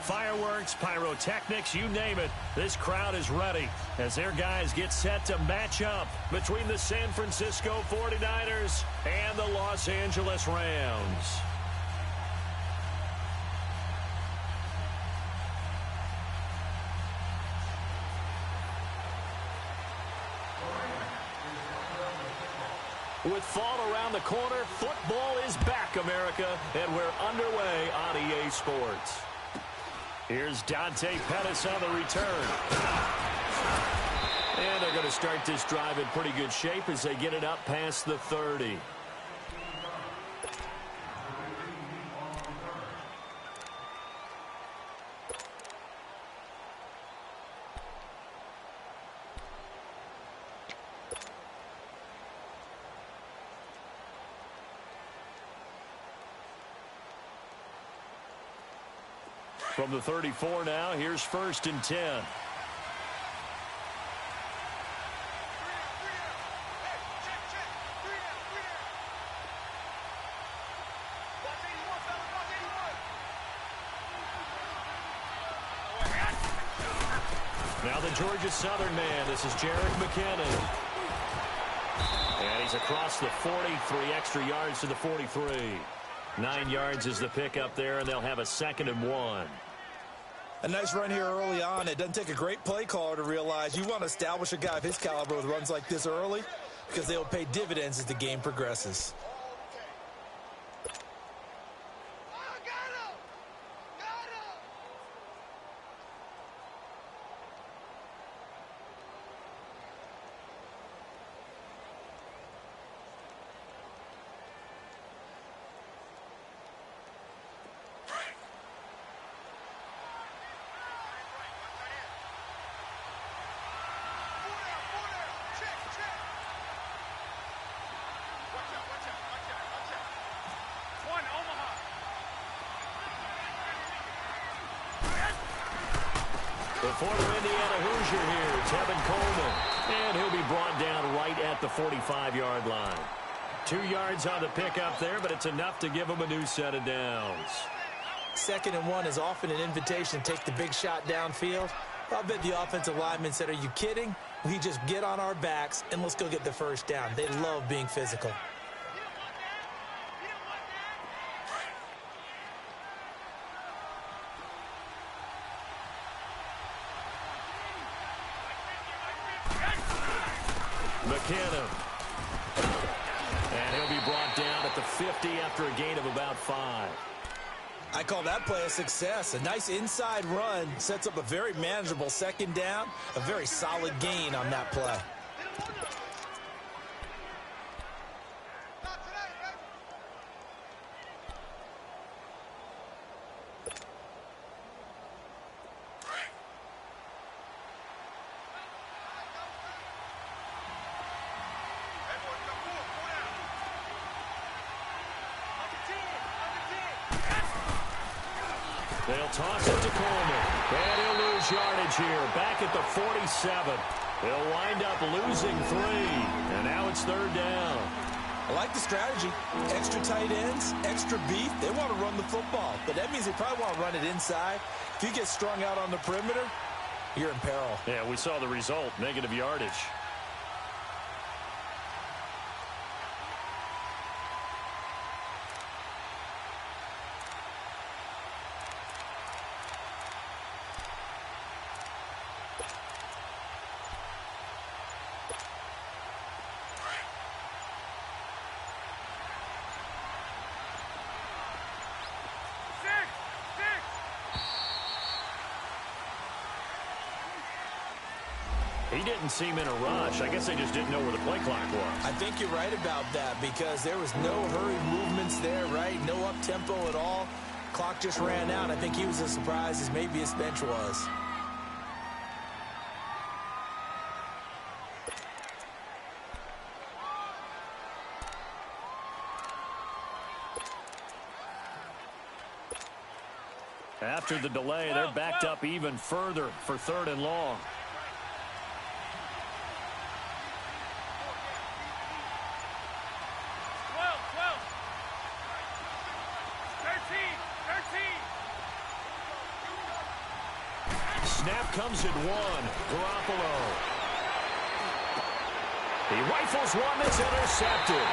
Fireworks, pyrotechnics, you name it. This crowd is ready as their guys get set to match up between the San Francisco 49ers and the Los Angeles Rams. With fall around the corner, football is back, America, and we're underway on EA Sports. Here's Dante Pettis on the return. And they're going to start this drive in pretty good shape as they get it up past the 30. From the 34 now, here's 1st and 10. Now the Georgia Southern man. This is Jerick McKinnon. And he's across the 40, 3 extra yards to the 43. 9 yards is the pickup there, and they'll have a 2nd and 1. A nice run here early on. It doesn't take a great play caller to realize you want to establish a guy of his caliber with runs like this early because they'll pay dividends as the game progresses. The former Indiana Hoosier here, Tevin Coleman. And he'll be brought down right at the 45-yard line. 2 yards on the pickup there, but it's enough to give him a new set of downs. 2nd and 1 is often an invitation to take the big shot downfield. I bet the offensive lineman said, "Are you kidding? We just get on our backs and let's go get the 1st down." They love being physical. McKinnon. And he'll be brought down at the 50 after a gain of about 5. I call that play a success. A nice inside run sets up a very manageable 2nd down. A very solid gain on that play. They'll toss it to Coleman. And he'll lose yardage here. Back at the 47. They'll wind up losing 3. And now it's 3rd down. I like the strategy. Extra tight ends, extra beef. They want to run the football. But that means they probably want to run it inside. If you get strung out on the perimeter, you're in peril. Yeah, we saw the result. Negative yardage. He didn't seem in a rush. I guess they just didn't know where the play clock was. I think you're right about that because there was no hurry movements there, right? No up-tempo at all. Clock just ran out. I think he was as surprised as maybe his bench was. After the delay, they're backed up even further for 3rd and long. snap comes at one. Garoppolo. He rifles one that's intercepted.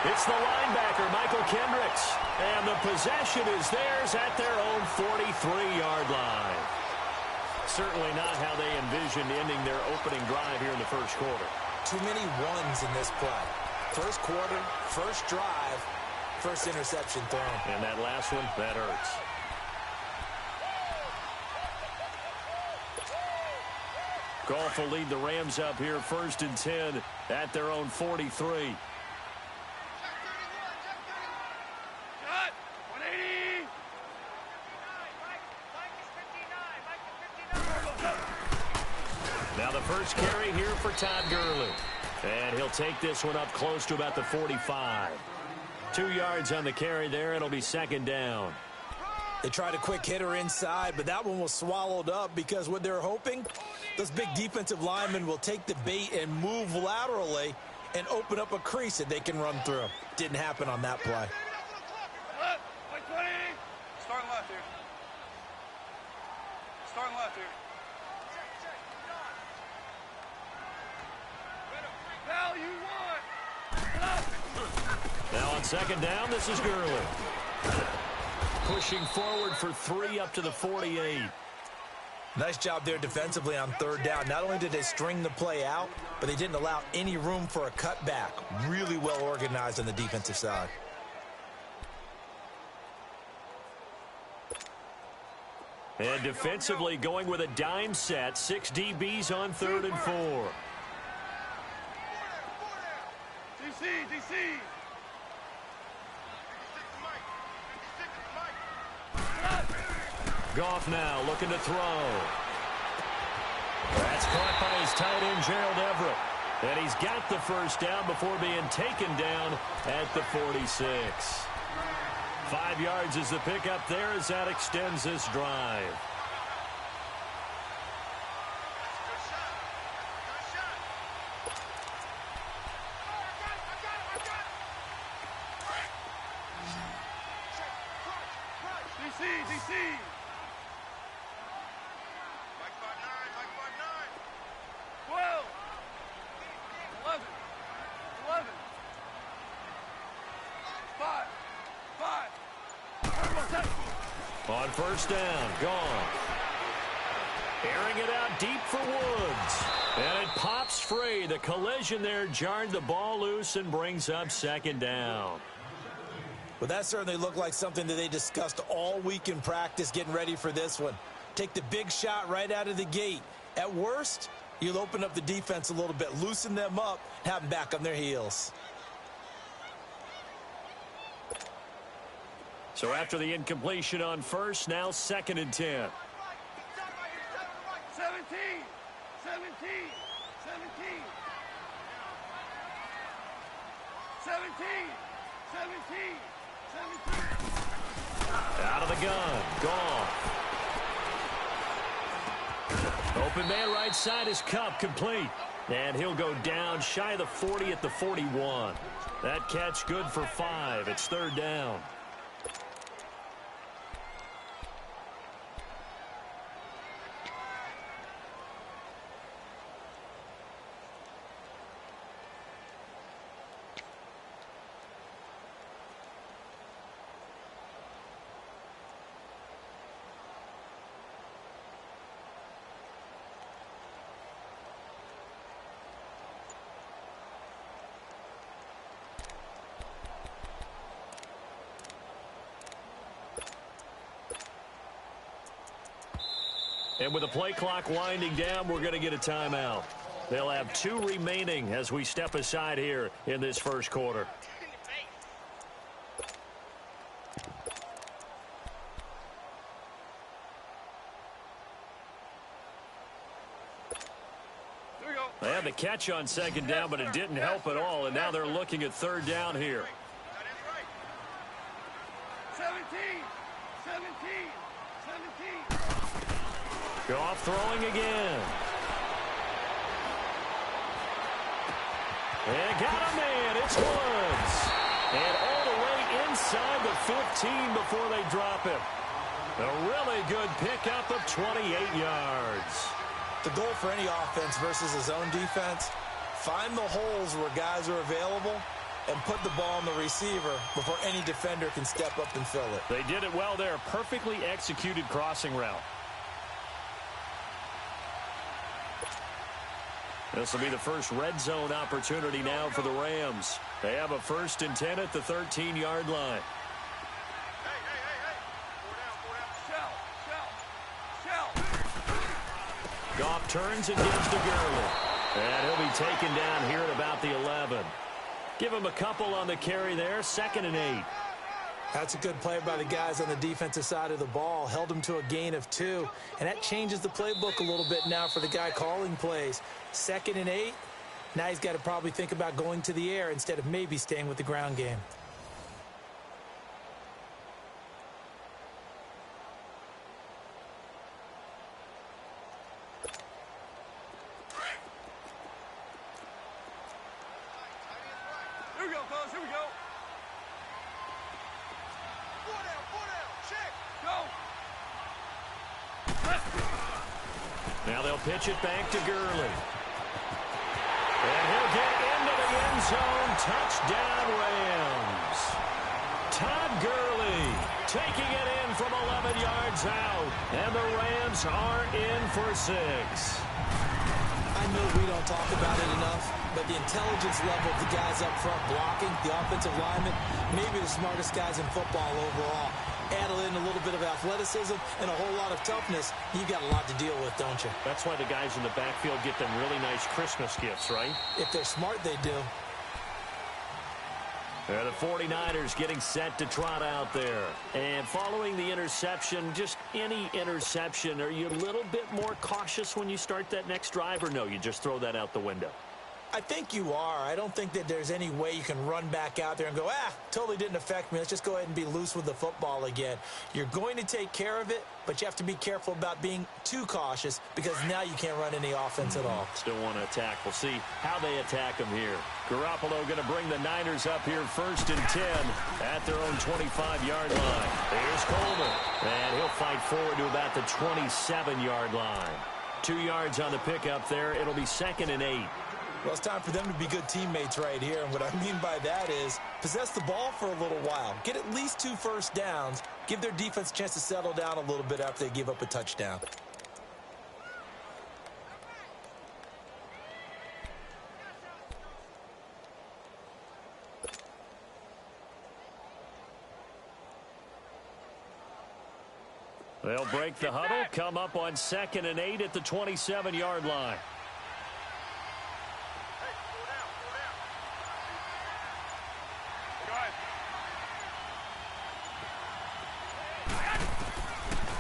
It's the linebacker, Michael Kendricks. And the possession is theirs at their own 43-yard line. Certainly not how they envisioned ending their opening drive here in the first quarter. Too many ones in this play. First quarter, first drive, first interception thrown. And that last one, that hurts. Goff will lead the Rams up here, 1st and 10 at their own 43. Now the first carry here for Todd Gurley. And he'll take this one up close to about the 45. 2 yards on the carry there. It'll be 2nd down. They tried a quick hitter inside, but that one was swallowed up because what they're hoping, those big defensive linemen will take the bait and move laterally and open up a crease that they can run through. Didn't happen on that play. Starting left here. Starting left here. Now on 2nd down, this is Gurley. Pushing forward for 3 up to the 48. Nice job there defensively on 3rd down. Not only did they string the play out, but they didn't allow any room for a cutback. Really well organized on the defensive side. And defensively going with a dime set. 6 DBs on 3rd and 4. DC. Goff now looking to throw. That's caught by his tight end, Gerald Everett. And he's got the first down before being taken down at the 46. 5 yards is the pickup there as that extends this drive. DC. Mike 5'9", 12. 11. 5. On 1st down, gone. Airing it out deep for Woods. And it pops free. The collision there jarred the ball loose and brings up 2nd down. Well, that certainly looked like something that they discussed all week in practice getting ready for this one. Take the big shot right out of the gate. At worst, you'll open up the defense a little bit, loosen them up, have them back on their heels. So after the incompletion on 1st, now 2nd and 10. 17. Out of the gun. Goff. Open man right side is Kupp, complete. And he'll go down shy of the 40 at the 41. That catch good for 5. It's 3rd down. And with the play clock winding down, we're going to get a timeout. They'll have 2 remaining as we step aside here in this first quarter. They had the catch on 2nd down, but it didn't help at all, and now they're looking at 3rd down here. 17. Goff throwing again. And got a man. It's Woods. And all the way inside the 15 before they drop him. A really good pickup of of 28 yards. The goal for any offense versus a zone defense, find the holes where guys are available and put the ball on the receiver before any defender can step up and fill it. They did it well there. Perfectly executed crossing route. This will be the first red zone opportunity now for the Rams. They have a 1st and 10 at the 13-yard line. Goff turns and gives to Gurley. And he'll be taken down here at about the 11. Give him a couple on the carry there. 2nd and 8. That's a good play by the guys on the defensive side of the ball. Held him to a gain of 2. And that changes the playbook a little bit now for the guy calling plays. 2nd and 8. Now he's got to probably think about going to the air instead of maybe staying with the ground game. Here we go, fellas. Here we go. Now they'll pitch it back to Gurley. And he'll get into the end zone. Touchdown, Rams. Todd Gurley taking it in from 11 yards out. And the Rams are in for 6. I know we don't talk about it enough, but the intelligence level of the guys up front blocking, the offensive linemen, maybe the smartest guys in football overall. Add in a little bit of athleticism and a whole lot of toughness, you got a lot to deal with, don't you? That's why the guys in the backfield get them really nice Christmas gifts, right? If they're smart, they do. The 49ers getting set to trot out there. And following the interception, just any interception, are you a little bit more cautious when you start that next drive, or no, you just throw that out the window? I think you are. I don't think that there's any way you can run back out there and go, totally didn't affect me. Let's just go ahead and be loose with the football again. You're going to take care of it, but you have to be careful about being too cautious because now you can't run any offense at all. Still want to attack. We'll see how they attack them here. Garoppolo going to bring the Niners up here 1st and 10 at their own 25-yard line. Here's Coleman, and he'll fight forward to about the 27-yard line. 2 yards on the pickup there. It'll be 2nd and 8. Well, it's time for them to be good teammates right here. And what I mean by that is possess the ball for a little while. Get at least 2 first downs. Give their defense a chance to settle down a little bit after they give up a touchdown. They'll break the huddle, come up on 2nd and 8 at the 27-yard line.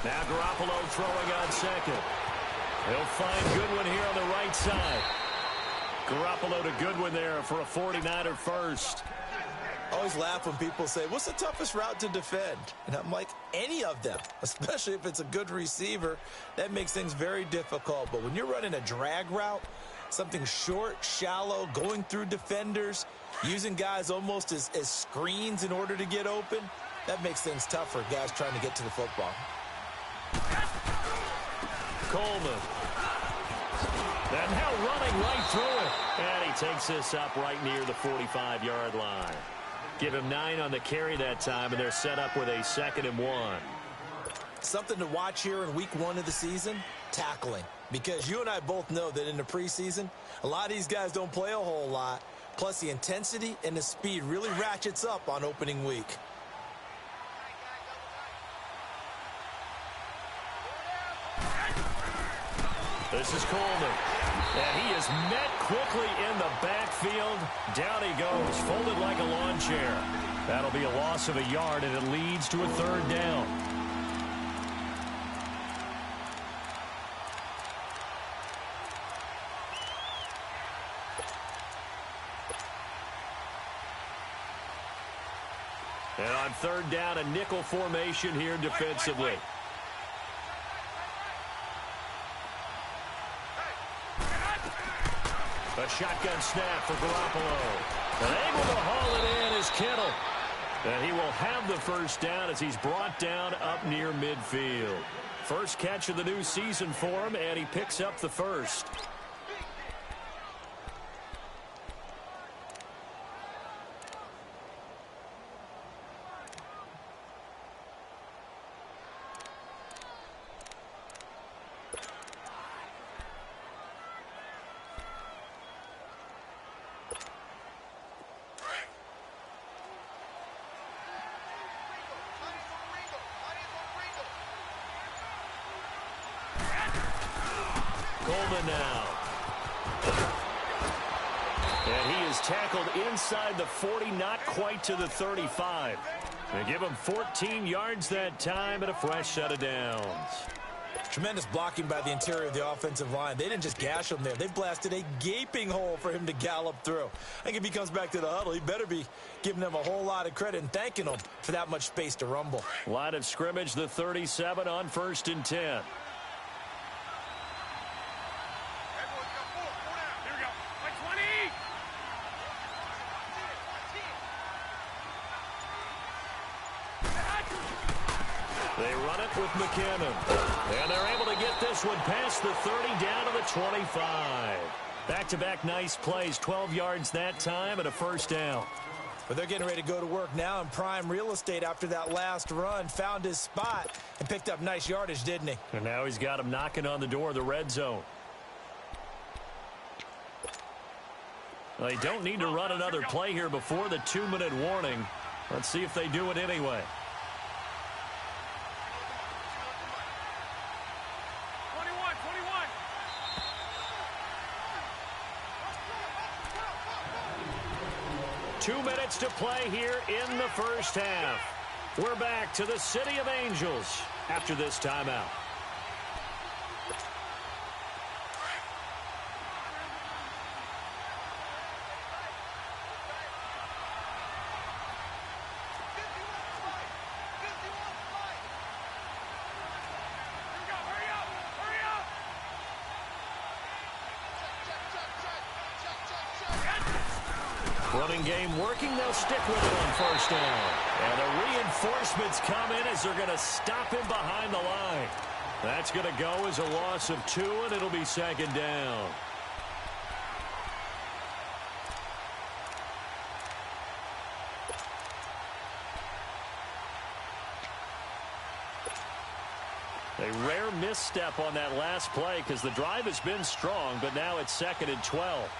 Now Garoppolo throwing on 2nd. He'll find Goodwin here on the right side. Garoppolo to Goodwin there for a 49er first. I always laugh when people say, what's the toughest route to defend? And I'm like, any of them, especially if it's a good receiver. That makes things very difficult. But when you're running a drag route, something short, shallow, going through defenders, using guys almost as screens in order to get open, that makes things tough for guys trying to get to the football. Coleman. And now running right through it. And he takes this up right near the 45-yard line. Give him 9 on the carry that time, and they're set up with a 2nd and 1. Something to watch here in week 1 of the season, tackling. Because you and I both know that in the preseason, a lot of these guys don't play a whole lot. Plus, the intensity and the speed really ratchets up on opening week. This is Coleman. And he is met quickly in the backfield. Down he goes, folded like a lawn chair. That'll be a loss of a yard, and it leads to a 3rd down. And on 3rd down, a nickel formation here defensively. A shotgun snap for Garoppolo. And able to haul it in is Kittle. And he will have the 1st down as he's brought down up near midfield. First catch of the new season for him, and he picks up the first. Coleman now. And he is tackled inside the 40, not quite to the 35. They give him 14 yards that time and a fresh set of downs. Tremendous blocking by the interior of the offensive line. They didn't just gash him there. They blasted a gaping hole for him to gallop through. I think if he comes back to the huddle, he better be giving them a whole lot of credit and thanking them for that much space to rumble. Line of scrimmage, the 37 on 1st and 10. They run it with McKinnon. And they're able to get this one past the 30 down to the 25. Back-to-back nice plays, 12 yards that time and a first down. But they're getting ready to go to work now in prime real estate after that last run. Found his spot and picked up nice yardage, didn't he? And now he's got him knocking on the door of the red zone. They don't need to run another play here before the 2-minute warning. Let's see if they do it anyway. 2 minutes to play here in the first half. We're back to the City of Angels after this timeout. Running game working. They'll stick with it on first down. And the reinforcements come in as they're going to stop him behind the line. That's going to go as a loss of 2, and it'll be second down. A rare misstep on that last play because the drive has been strong, but now it's 2nd and 12.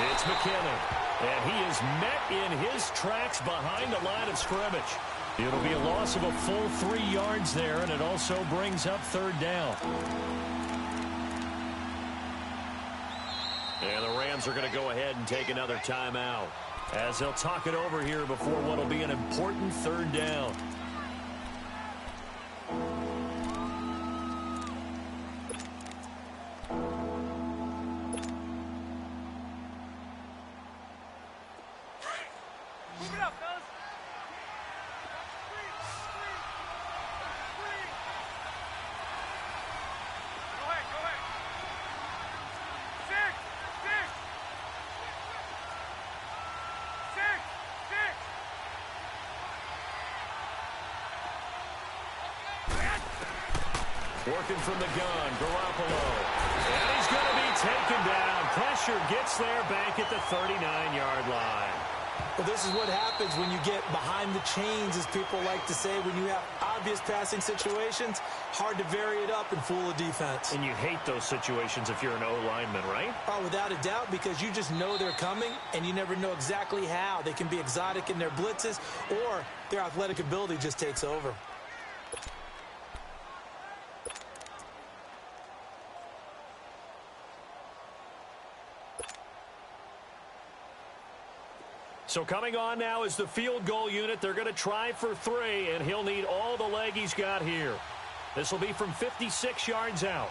It's McKinnon, and he is met in his tracks behind the line of scrimmage. It'll be a loss of a full 3 yards there, and it also brings up 3rd down. And the Rams are going to go ahead and take another timeout as they'll talk it over here before what will be an important 3rd down. Working from the gun, Garoppolo. And he's going to be taken down. Pressure gets there back at the 39-yard line. Well, this is what happens when you get behind the chains, as people like to say. When you have obvious passing situations, hard to vary it up and fool a defense. And you hate those situations if you're an O-lineman, right? Oh, without a doubt, because you just know they're coming, and you never know exactly how. They can be exotic in their blitzes, or their athletic ability just takes over. So coming on now is the field goal unit. They're going to try for 3, and he'll need all the leg he's got here. This will be from 56 yards out.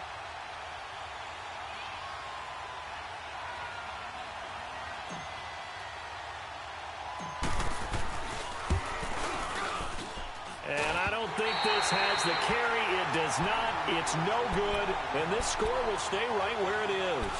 And I don't think this has the carry. It does not. It's no good. And this score will stay right where it is.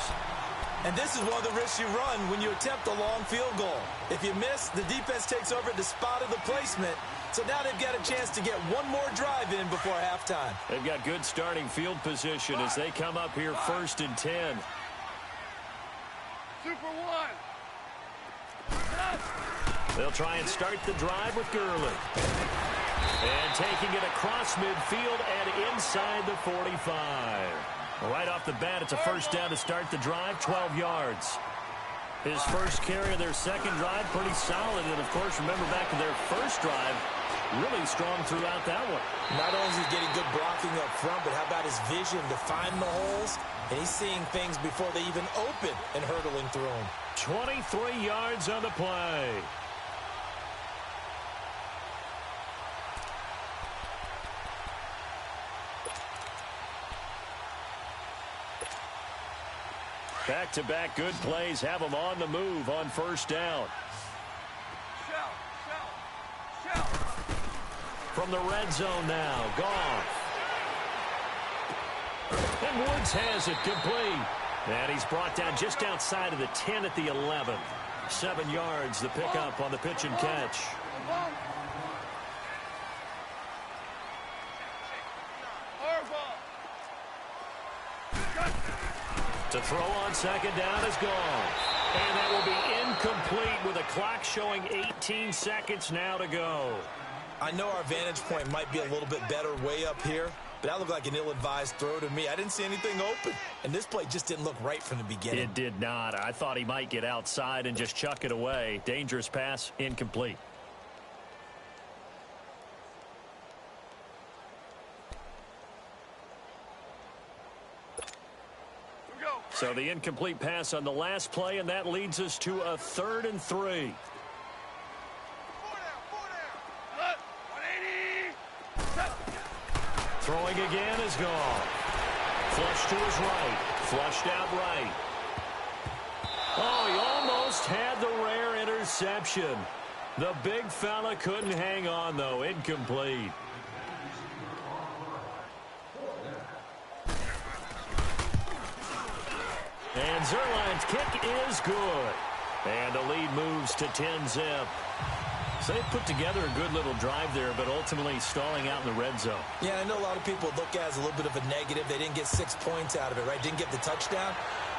And this is one of the risks you run when you attempt a long field goal. If you miss, the defense takes over at the spot of the placement. So now they've got a chance to get one more drive in before halftime. They've got good starting field position as they come up here 1st and 10. Super one. They'll try and start the drive with Gurley. And taking it across midfield and inside the 45. Right off the bat, it's a first down to start the drive, 12 yards. His first carry of their second drive, pretty solid. And, of course, remember back to their first drive, really strong throughout that one. Not only is he getting good blocking up front, but how about his vision to find the holes? And he's seeing things before they even open and hurtling through them. 23 yards on the play. Back-to-back good plays have them on the move on first down. Shout, shout, shout. From the red zone now, Goff. And Woods has it complete. And he's brought down just outside of the 10 at the 11. 7 yards, the pickup on the pitch and catch. To throw on second down is gone. And that will be incomplete with a clock showing 18 seconds now to go. I know our vantage point might be a little bit better way up here, but that looked like an ill-advised throw to me. I didn't see anything open, and this play just didn't look right from the beginning. It did not. I thought he might get outside and just chuck it away. Dangerous pass, incomplete. So the incomplete pass on the last play, and that leads us to a 3rd and 3. Throwing again is gone. Flush to his right. Flushed out right. Oh, he almost had the rare interception. The big fella couldn't hang on, though. Incomplete. And Zerline's kick is good. And the lead moves to 10-zip. So they put together a good little drive there, but ultimately stalling out in the red zone. Yeah, I know a lot of people look at it as a little bit of a negative. They didn't get 6 points out of it, right? Didn't get the touchdown.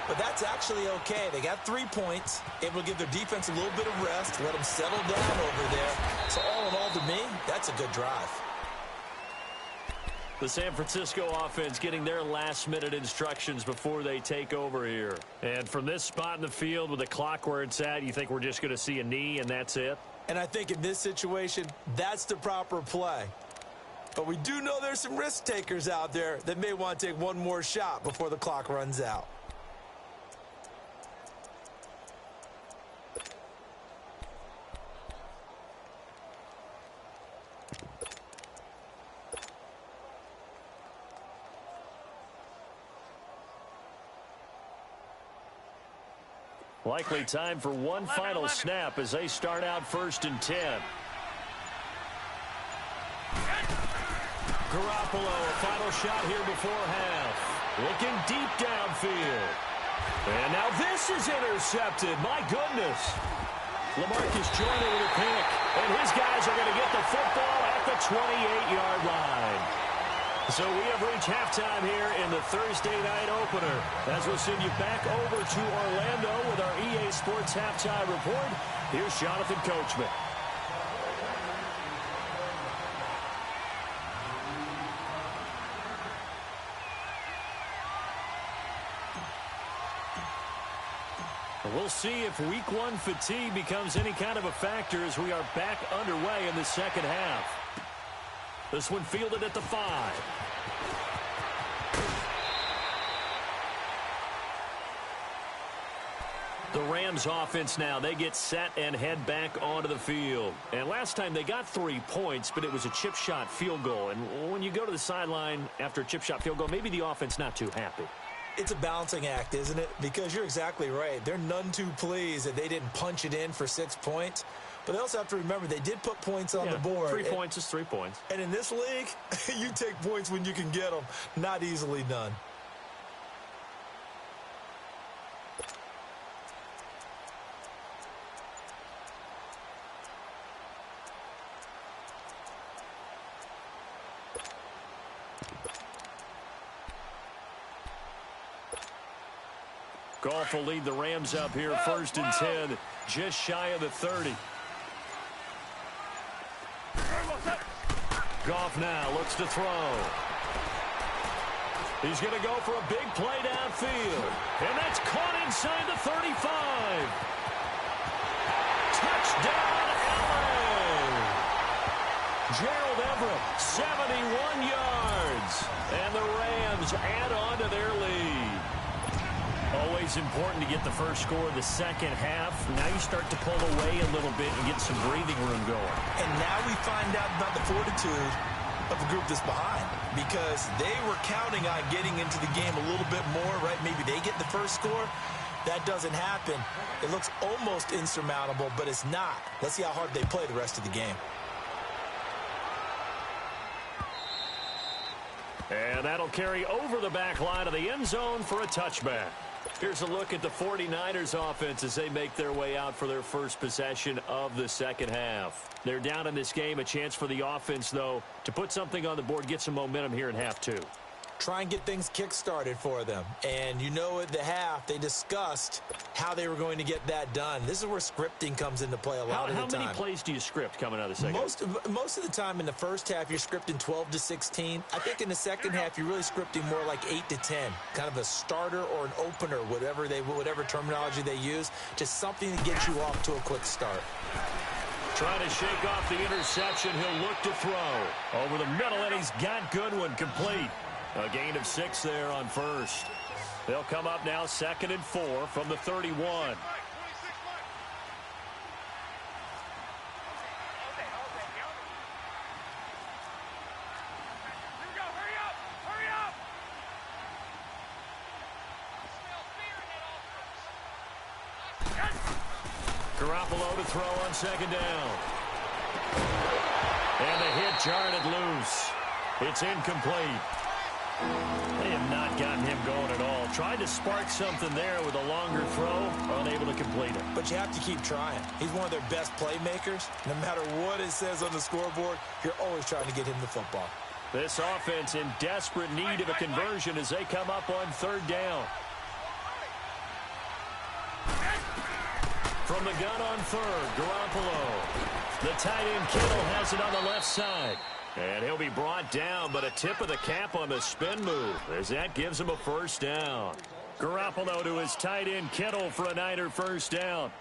But that's actually okay. They got 3 points, able to give their defense a little bit of rest, let them settle down over there. So all in all, to me, that's a good drive. The San Francisco offense getting their last-minute instructions before they take over here. And from this spot in the field with the clock where it's at, you think we're just going to see a knee and that's it? And I think in this situation, that's the proper play. But we do know there's some risk takers out there that may want to take one more shot before the clock runs out. Likely time for one final snap as they start out 1st and 10. Garoppolo, a final shot here before half. Looking deep downfield. And now this is intercepted. My goodness. LaMarcus Joyner with a pick. And his guys are going to get the football at the 28-yard line. So we have reached halftime here in the Thursday night opener. As we'll send you back over to Orlando with our EA Sports Halftime Report, here's Jonathan Coachman. We'll see if Week 1 fatigue becomes any kind of a factor as we are back underway in the second half. This one fielded at the 5. The Rams offense now, they get set and head back onto the field. And last time they got 3 points, but it was a chip shot field goal. And when you go to the sideline after a chip shot field goal, maybe the offense not too happy. It's a balancing act, isn't it? Because you're exactly right. They're none too pleased that they didn't punch it in for 6 points. But they also have to remember they did put points on the board. 3 points is 3 points. And in this league, you take points when you can get them. Not easily done. Goff will lead the Rams up here 1st and 10, just shy of the 30. Goff now looks to throw. He's going to go for a big play downfield. And that's caught inside the 35. Touchdown, LA! Gerald Everett, 71 yards. And the Rams add on to their lead. Always important to get the first score of the second half. Now you start to pull away a little bit and get some breathing room going. And now we find out about the fortitude of the group that's behind, because they were counting on getting into the game a little bit more, right? Maybe they get the first score. That doesn't happen. It looks almost insurmountable, but it's not. Let's see how hard they play the rest of the game. And that'll carry over the back line of the end zone for a touchback. Here's a look at the 49ers offense as they make their way out for their first possession of the second half. They're down in this game. A chance for the offense, though, to put something on the board, get some momentum here in half two. Try and get things kick-started for them. And you know at the half, they discussed how they were going to get that done. This is where scripting comes into play a lot of the time. How many plays do you script coming out of the second? Most of the time in the first half, you're scripting 12 to 16. I think in the second half, you're really scripting more like 8 to 10. Kind of a starter or an opener, whatever terminology they use. Just something to get you off to a quick start. Trying to shake off the interception. He'll look to throw. Over the middle, and he's got Goodwin complete. A gain of 6 there on first. They'll come up now 2nd and 4 from the 31. Garoppolo to throw on 2nd down. And the hit jarred it loose. It's incomplete. They have not gotten him going at all. Tried to spark something there with a longer throw, unable to complete it. But you have to keep trying. He's one of their best playmakers. No matter what it says on the scoreboard, you're always trying to get him the football. This offense in desperate need of a conversion as they come up on 3rd down. From the gun on 3rd, Garoppolo. The tight end Kittle has it on the left side. And he'll be brought down, but a tip of the cap on the spin move as that gives him a 1st down. Garoppolo to his tight end Kittle for a Niner 1st down.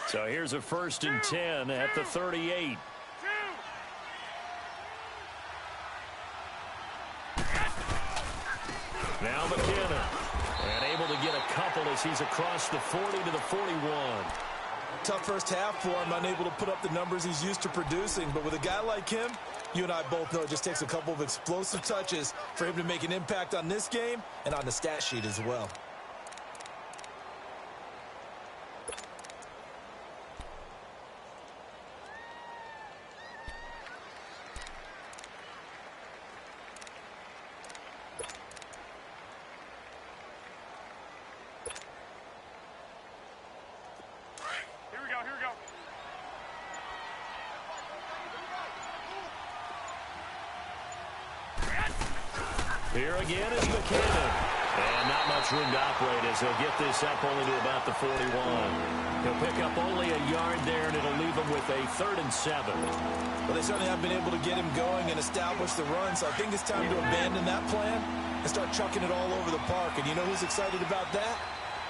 So here's a 1st and 10 at the 38. Now McKinnon, and able to get a couple as he's across the 40 to the 41. Tough first half for him, unable to put up the numbers he's used to producing. But with a guy like him, you and I both know it just takes a couple of explosive touches for him to make an impact on this game and on the stat sheet as well. Here again is McKinnon. And not much room to operate as he'll get this up only to about the 41. He'll pick up only a yard there, and it'll leave him with a 3rd and 7. Well, they certainly have been able to get him going and establish the run, so I think it's time to abandon that plan and start chucking it all over the park. And you know who's excited about that?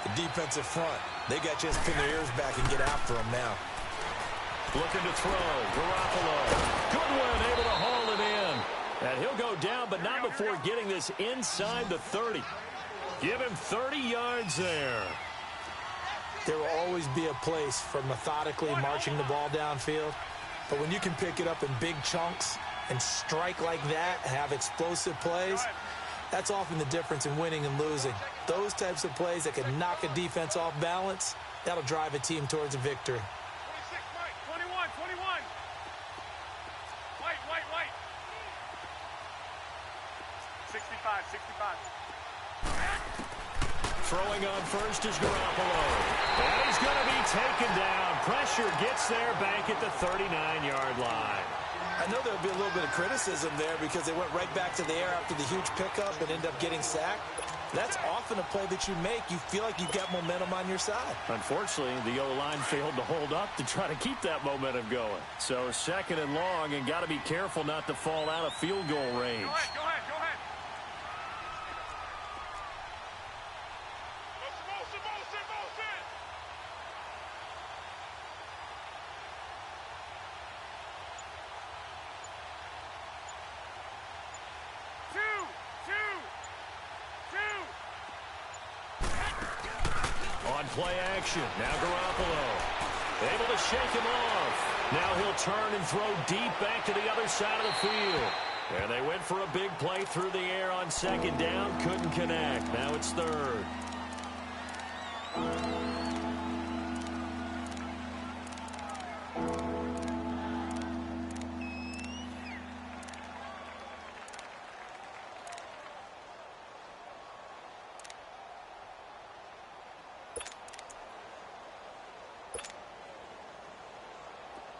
The defensive front. They got a chance to pin their ears back and get after him now. Looking to throw. Garoppolo. Goodwin able to haul it in. And he'll go down, but not before getting this inside the 30. Give him 30 yards there. There will always be a place for methodically marching the ball downfield. But when you can pick it up in big chunks and strike like that, have explosive plays, that's often the difference in winning and losing. Those types of plays that can knock a defense off balance, that'll drive a team towards a victory. 21. White. 65. Throwing on first is Garoppolo. And he's going to be taken down. Pressure gets there back at the 39-yard line. I know there'll be a little bit of criticism there because they went right back to the air after the huge pickup and ended up getting sacked. That's often a play that you make. You feel like you've got momentum on your side. Unfortunately, the O-line failed to hold up to try to keep that momentum going. So second and long, and got to be careful not to fall out of field goal range. Go ahead, go ahead, go ahead. Motion. 2. On play action, now Garoppolo. Able to shake him off. Now he'll turn and throw deep back to the other side of the field. And they went for a big play through the air on second down. Couldn't connect. Now it's third.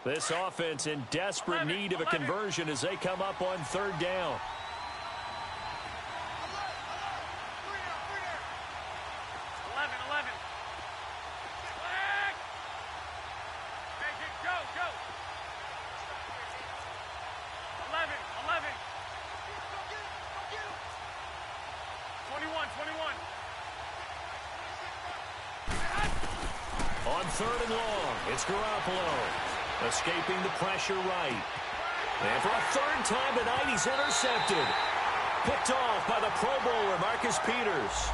This offense in desperate need of a conversion as they come up on third down. 11. Make it go. 11. 21. On third and long, it's Garoppolo. Escaping the pressure right. And for a third time tonight, he's intercepted. Picked off by the Pro Bowler, Marcus Peters.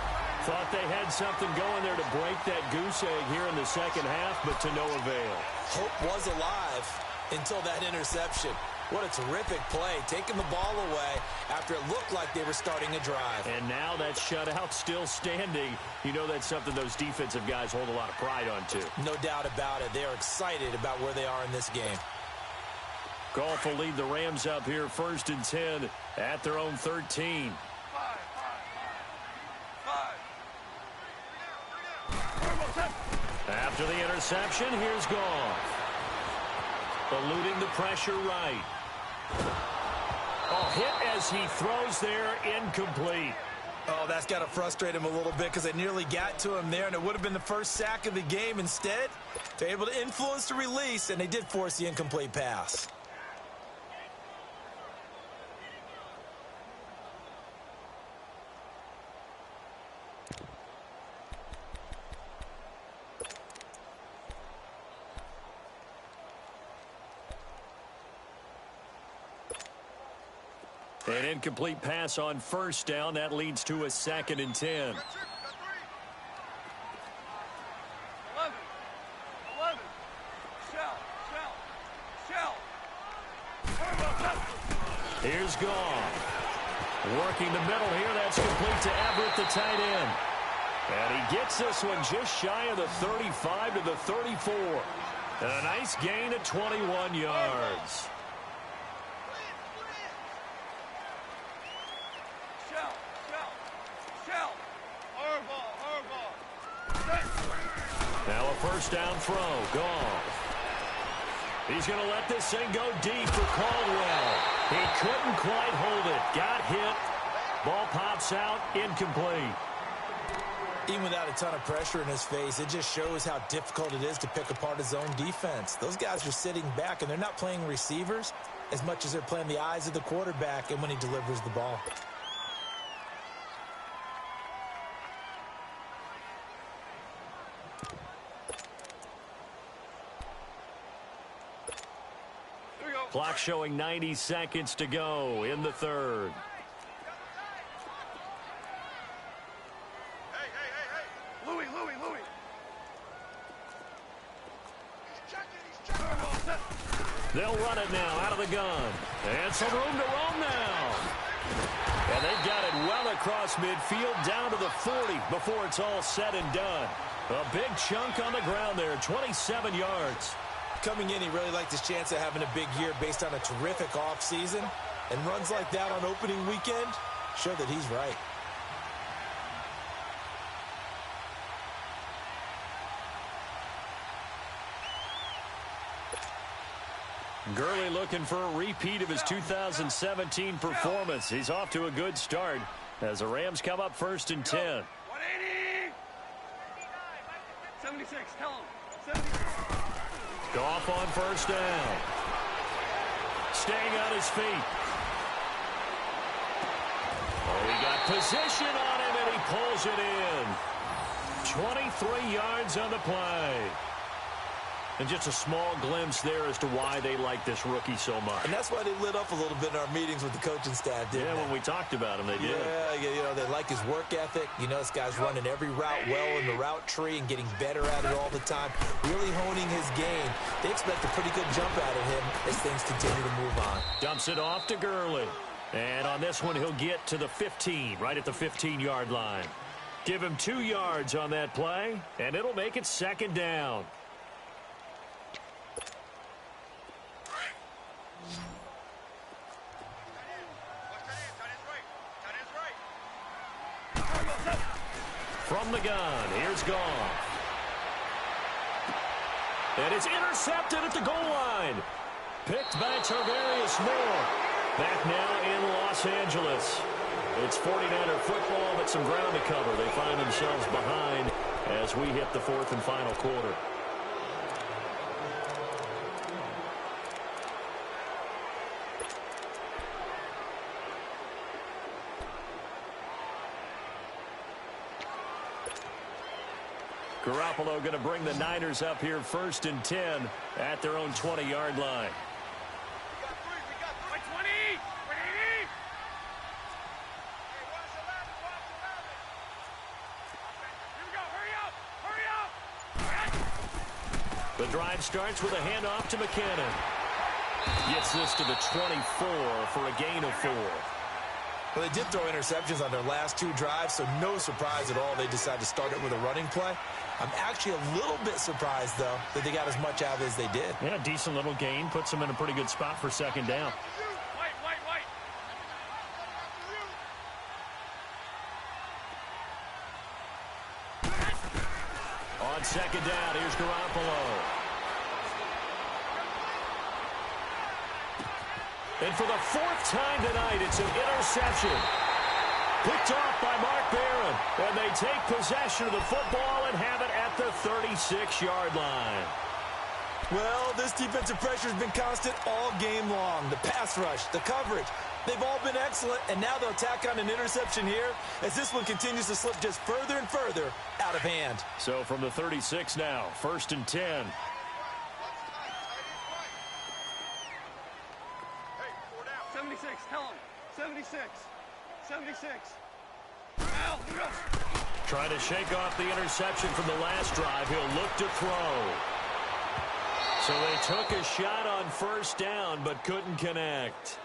Thought they had something going there to break that goose egg here in the second half, but to no avail. Hope was alive until that interception. What a terrific play, taking the ball away after it looked like they were starting a drive. And now that shutout still standing. You know that's something those defensive guys hold a lot of pride on, too. No doubt about it. They are excited about where they are in this game. Goff will lead the Rams up here first and 10 at their own 13. 5. After the interception, here's Goff. Eluding the pressure right. Hit as he throws there, incomplete. Oh, that's got to frustrate him a little bit because they nearly got to him there, and it would have been the first sack of the game. Instead, they're able to influence the release, and they did force the incomplete pass. An incomplete pass on first down. That leads to a second and 10. 11. Shell. Here's Goff. Working the middle here. That's complete to Everett, the tight end. And he gets this one just shy of the 35 to the 34. And a nice gain of 21 yards. Now a first down throw. Goff. He's going to let this thing go deep for Caldwell. He couldn't quite hold it. Got hit. Ball pops out. Incomplete. Even without a ton of pressure in his face, it just shows how difficult it is to pick apart his own defense. Those guys are sitting back, and they're not playing receivers as much as they're playing the eyes of the quarterback and when he delivers the ball. Clock showing 90 seconds to go in the third. Hey. Louis. They'll run it now out of the gun. And some room to roam now. And they've got it well across midfield down to the 40 before it's all said and done. A big chunk on the ground there, 27 yards. Coming in, he really liked his chance of having a big year based on a terrific offseason. And runs like that on opening weekend show that he's right. Gurley looking for a repeat of his 2017 performance. He's off to a good start as the Rams come up 1st and 10. 180. 76. Tell him. 76. Goff on 1st down. Staying on his feet. Oh, he got position on him, and he pulls it in. 23 yards on the play. And just a small glimpse there as to why they like this rookie so much. And that's why they lit up a little bit in our meetings with the coaching staff, didn't they? Yeah, when we talked about him, they did. Yeah, you know, they like his work ethic. You know, this guy's running every route well in the route tree and getting better at it all the time, really honing his game. They expect a pretty good jump out of him as things continue to move on. Dumps it off to Gurley. And on this one, he'll get to the 15, right at the 15-yard line. Give him 2 yards on that play, and it'll make it 2nd down. From the gun, here's Goff. And it's intercepted at the goal line. Picked by Tarvarius Moore. Back now in Los Angeles. It's 49er football, but some ground to cover. They find themselves behind as we hit the 4th and final quarter. Garoppolo going to bring the Niners up here 1st and 10 at their own 20-yard line. We got 20. 180. Here we go. Hurry up. The drive starts with a handoff to McKinnon. Gets this to the 24 for a gain of 4. Well, they did throw interceptions on their last 2 drives, so no surprise at all they decided to start it with a running play. I'm actually a little bit surprised, though, that they got as much out of it as they did. Yeah, decent little gain. Puts them in a pretty good spot for 2nd down. White. On 2nd down, here's Garoppolo. And for the 4th time tonight, it's an interception. Picked off by Mark Barron. And they take possession of the football and have it at the 36-yard line. Well, this defensive pressure has been constant all game long. The pass rush, the coverage, they've all been excellent, and now they'll tack on an interception here as this one continues to slip just further and further out of hand. So from the 36 now, 1st and 10. 76. Tell him. 76. 76. Trying to shake off the interception from the last drive. He'll look to throw. So they took a shot on 1st down, but couldn't connect.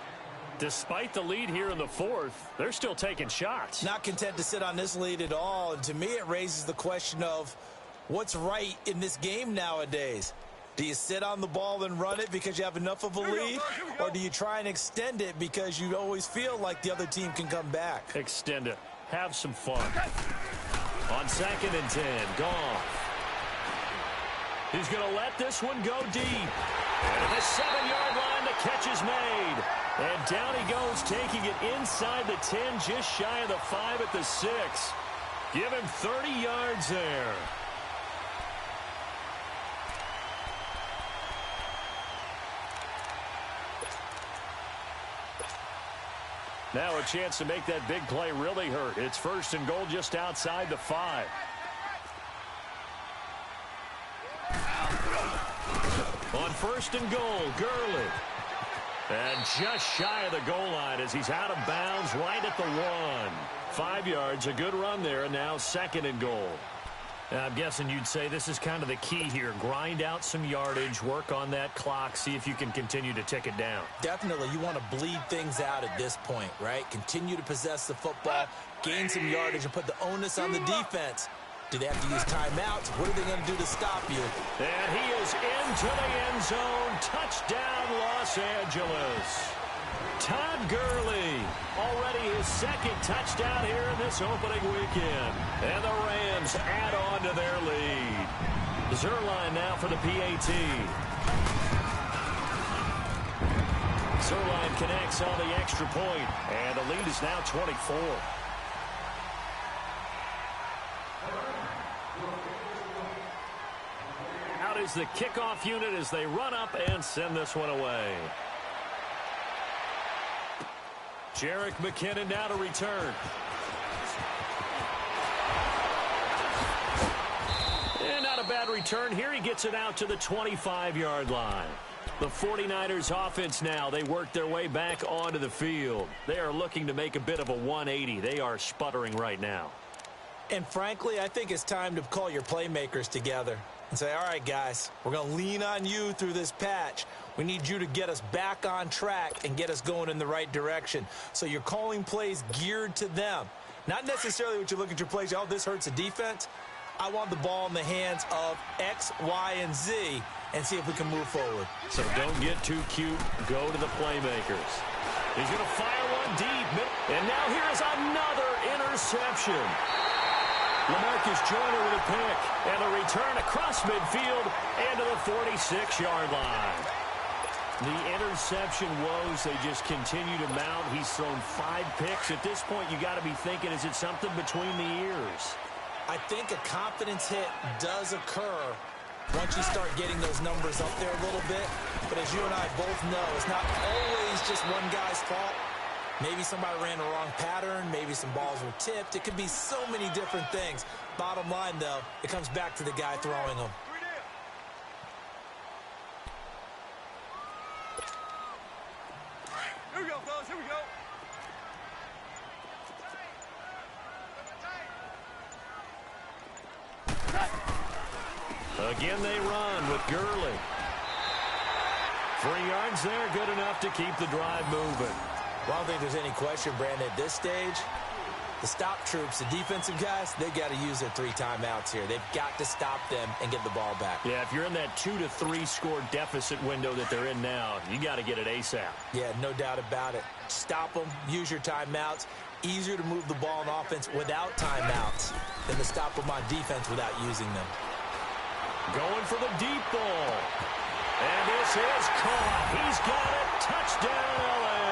Despite the lead here in the 4th, they're still taking shots. Not content to sit on this lead at all, and to me it raises the question of what's right in this game nowadays. Do you sit on the ball and run it because you have enough of a lead, or do you try and extend it because you always feel like the other team can come back? Extend it. Have some fun. On 2nd and 10, Goff. He's going to let this one go deep. And at the 7-yard line, the catch is made. And down he goes, taking it inside the 10, just shy of the 5 at the 6. Give him 30 yards there. Now a chance to make that big play really hurt. It's 1st and goal just outside the 5. On 1st and goal, Gurley. And just shy of the goal line as he's out of bounds right at the 1. 5 yards, a good run there, and now 2nd and goal. I'm guessing you'd say this is kind of the key here. Grind out some yardage, work on that clock, see if you can continue to tick it down. Definitely, you want to bleed things out at this point, right? Continue to possess the football, gain some yardage, and put the onus on the defense. Do they have to use timeouts? What are they going to do to stop you? And he is into the end zone. Touchdown, Los Angeles. Todd Gurley, already his 2nd touchdown here in this opening weekend. And the Rams add on to their lead. Zerline now for the PAT. Zerline connects on the extra point, and the lead is now 24. Out is the kickoff unit as they run up and send this one away. Jerick McKinnon now to return. And not a bad return here. He gets it out to the 25-yard line. The 49ers offense now, they work their way back onto the field. They are looking to make a bit of a 180. They are sputtering right now. And frankly, I think it's time to call your playmakers together and say, all right, guys, we're going to lean on you through this patch. We need you to get us back on track and get us going in the right direction. So you're calling plays geared to them. Not necessarily what you look at your plays, oh, this hurts the defense. I want the ball in the hands of X, Y, and Z and see if we can move forward. So don't get too cute. Go to the playmakers. He's going to fire one deep. And now here is another interception. LaMarcus Joyner with a pick. And a return across midfield and to the 46-yard line. The interception woes, they just continue to mount. He's thrown 5 picks. At this point, you got to be thinking, is it something between the ears? I think a confidence hit does occur once you start getting those numbers up there a little bit. But as you and I both know, it's not always just one guy's fault. Maybe somebody ran the wrong pattern. Maybe some balls were tipped. It could be so many different things. Bottom line, though, it comes back to the guy throwing them. Here we go, fellas. Here we go. Again, they run with Gurley. 3 yards there, good enough to keep the drive moving. Well, I don't think there's any question, Brandon, at this stage, the stop troops, the defensive guys, they got to use their 3 timeouts here. They've got to stop them and get the ball back. Yeah, if you're in that 2 to 3 score deficit window that they're in now, you got to get it ASAP. Yeah, no doubt about it. Stop them, use your timeouts. Easier to move the ball on offense without timeouts than to stop them on defense without using them. Going for the deep ball. And this is caught. He's got it. Touchdown, L.A.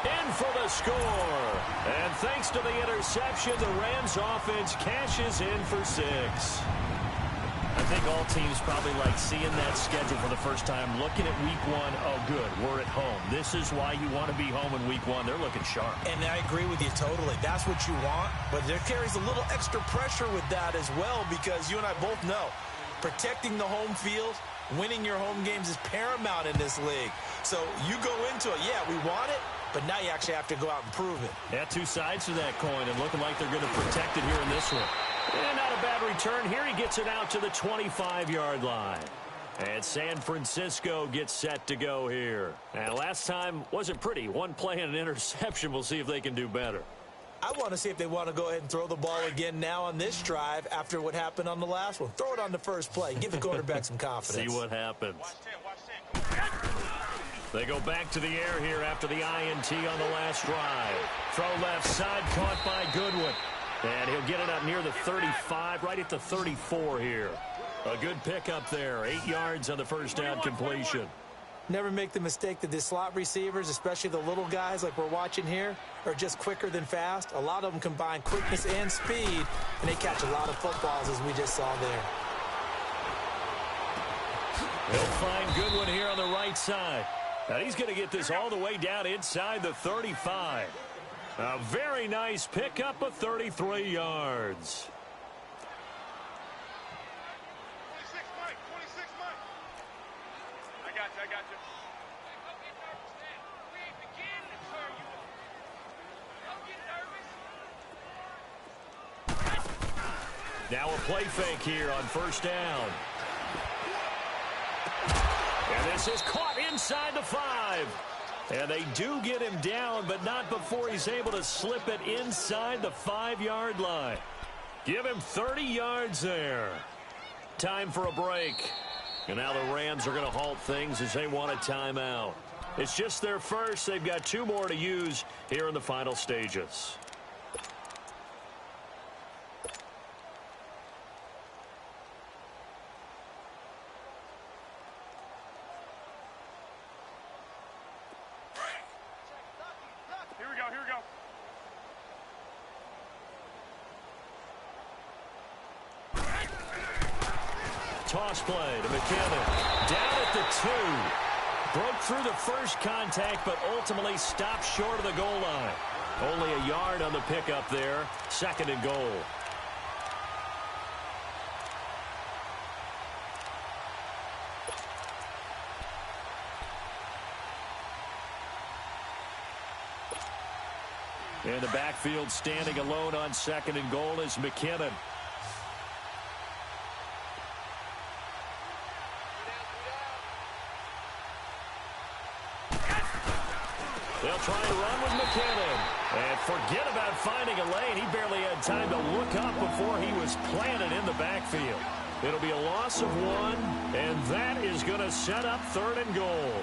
In for the score. And thanks to the interception, the Rams offense cashes in for 6. I think all teams probably like seeing that schedule for the first time, looking at week 1. Oh, good, we're at home. This is why you want to be home in week 1. They're looking sharp. And I agree with you totally. That's what you want, but there carries a little extra pressure with that as well, because you and I both know protecting the home field, winning your home games is paramount in this league. So you go into it, yeah, we want it, but now you actually have to go out and prove it. Yeah, 2 sides to that coin, and looking like they're going to protect it here in this one. And not a bad return here. He gets it out to the 25-yard line. And San Francisco gets set to go here. And last time wasn't pretty. 1 play and an interception. We'll see if they can do better. I want to see if they want to go ahead and throw the ball again now on this drive after what happened on the last one. Throw it on the first play. Give the quarterback some confidence. See what happens. Watch 10, watch 10. They go back to the air here after the INT on the last drive. Throw left side, caught by Goodwin. And he'll get it up near the 35, right at the 34 here. A good pickup there. 8 yards on the first down completion. Never make the mistake that the slot receivers, especially the little guys like we're watching here, are just quicker than fast. A lot of them combine quickness and speed, and they catch a lot of footballs, as we just saw there. They'll find Goodwin here on the right side. Now he's going to get this all the way down inside the 35. A very nice pickup of 33 yards. 26, Mike. 26, Mike. I got you. I got you. Don't get nervous, man. We ain't beginning to turn you on. Don't get nervous. Now a play fake here on first down. And this is caught inside the 5. And they do get him down, but not before he's able to slip it inside the 5-yard line. Give him 30 yards there. Time for a break. And now the Rams are going to halt things as they want a timeout. It's just their first. They've got 2 more to use here in the final stages. toss play to McKinnon. Down at the 2. Broke through the first contact, but ultimately stopped short of the goal line. Only a yard on the pickup there. 2nd and goal. In the backfield, standing alone on 2nd and goal is McKinnon. They'll try and run with McKinnon. And forget about finding a lane. He barely had time to look up before he was planted in the backfield. It'll be a loss of 1, and that is going to set up 3rd and goal.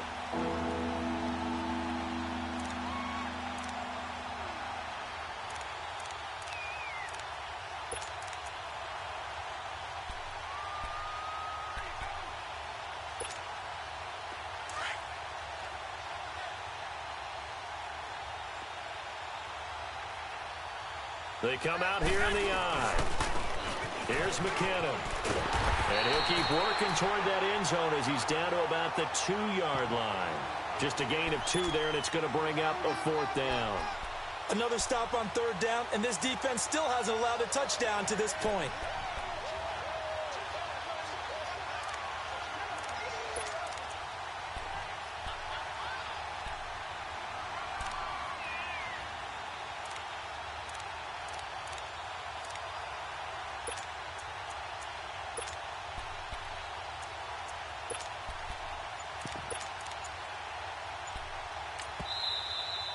They come out here in the eye. Here's McKinnon. And he'll keep working toward that end zone as he's down to about the 2-yard line. Just a gain of 2 there, and it's going to bring up a 4th down. Another stop on 3rd down, and this defense still hasn't allowed a touchdown to this point.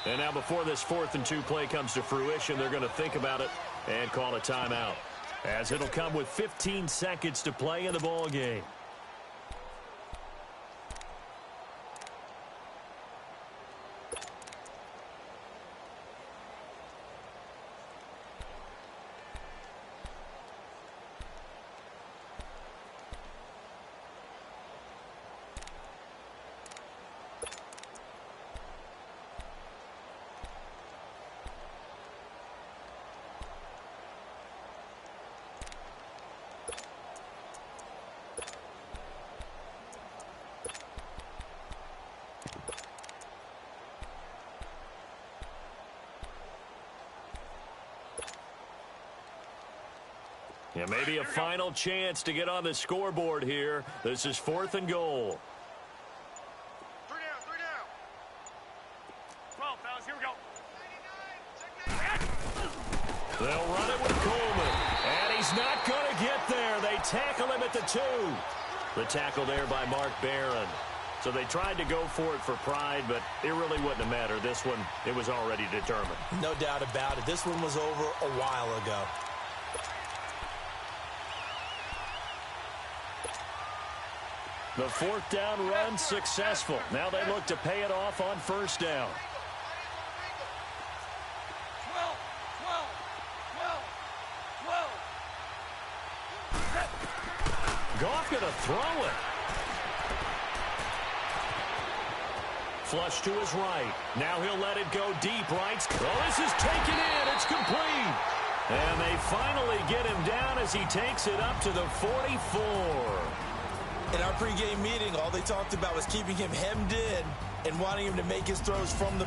And now before this 4th and 2 play comes to fruition, they're going to think about it and call a timeout, as it'll come with 15 seconds to play in the ball game. Yeah, maybe a final chance to get on the scoreboard here. This is 4th and goal. 3 down, 3 down. 12, fellas, here we go. They'll run it with Coleman. And he's not going to get there. They tackle him at the 2. The tackle there by Mark Barron. So they tried to go for it for pride, but it really wouldn't have mattered. This one, it was already determined. No doubt about it. This one was over a while ago. The 4th down run successful. Now they look to pay it off on 1st down. 12, 12, 12, 12. Goff going to throw it. Flush to his right. Now he'll let it go deep right. Oh, this is taken in. It's complete. And they finally get him down as he takes it up to the 44. In our pregame meeting, all they talked about was keeping him hemmed in and wanting him to make his throws from the